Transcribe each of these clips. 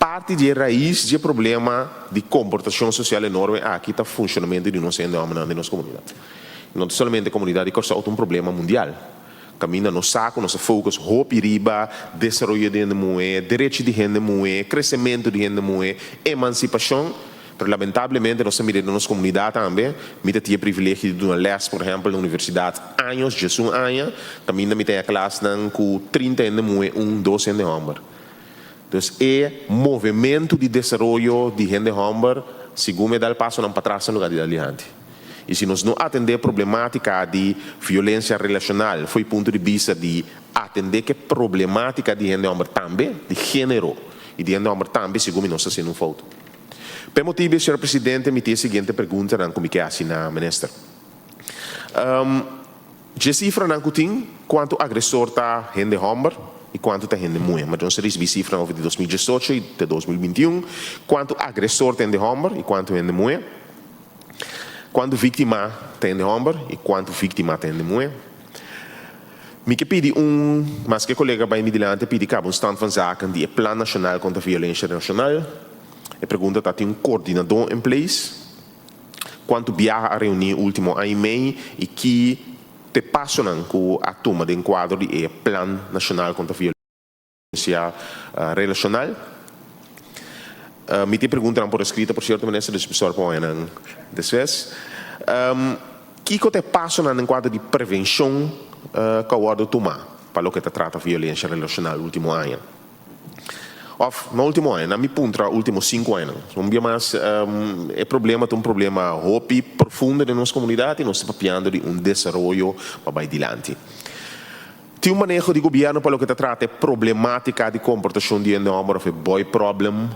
parte de raiz de problema de comportação social enorme aqui está funcionamento de nossa comunidade. Não somente a comunidade que é um problema mundial. Camina no saco, nosso foco, roupa e riba, desenvolvimento de gente mulher, direito de gente mulher, crescimento de gente mulher, emancipação. Mas, lamentavelmente, nós temos na nossa comunidade também, me tem o privilégio de uma les, por exemplo, na universidade, anos, já são anos, camina me tem a classe com 30 gente mulher, 2 gente homem. Então, é movimento de desenvolvimento de gente homem, segundo me dá o passo para trás no lugar de adiante. E se nós não atender a problemática de violência relacional, foi ponto de vista de atender que problemática de gente homem também, de gênero, e de gente homem também, segundo nós está sendo feito. Por motivo, senhor presidente, me tem a seguinte pergunta, como que é assim na ministra. Já cifra não tem quanto agressor está gente homem e quanto está gente mulher. Mas nós recebemos cifra de 2018 e de 2021, quanto agressor tem de homem e quanto gente mulher. Quanto vítima tem de homem e quanto vítima tem de mulher. Me que pedi mas que colega vai me dilante pedi que um stand van zaken de Plan Nacional contra a Violência Nacional. A pergunta está tem coordenador em place. Quanto viaja a reunir último ano e meio e que te passam com a toma de enquadro de Plan Nacional contra a Violência Relacional. Me te perguntam por escrita, por certo, ministro, de professor Poenan, desvés. Que te passa no quadro de prevenção que o ordem tomar para o que trata a violência relacional no último ano? No último ano, me punta nos últimos 5 anos. Mas é problema, tem um problema profundo na nossa comunidade e nós estamos papiando de desenvolvimento para adiante. Tem manejo de governo para o que trata a problemática de comportação de homem, ou boy problem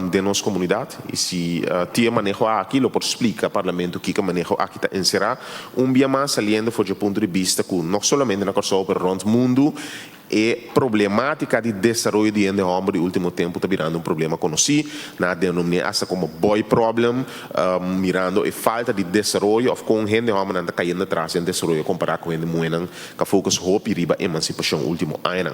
de nossa comunidade. E se tem manejo aqui, lo pode explicar ao parlamento que manejo aqui está encerrar. Dia mais saliendo foi do ponto de vista que não somente na coisa para o mundo, e problemática de desenvolvimento de gente homem no último tempo está virando problema conhecido, na denominação como boy problem, mirando a falta de desenvolvimento, ou com gente homem está caindo atrás em desenvolvimento comparado com gente mulher, que foca roupa e riba emancipação no último ano.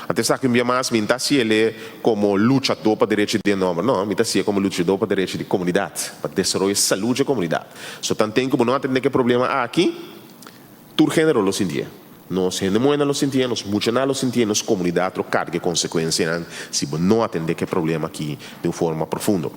Até que me mais me está se ele como lutador para direito de homem, não, me está se como lutador para direito de comunidade, para desenvolver saúde da comunidade. So tanto como não atender que problema aqui, todo gênero lo sentia. Nós gente mulher lo sentia, nós mulheres lo sentia, nós comunidade trocar que consequência se não atender que problema aqui de uma forma profunda.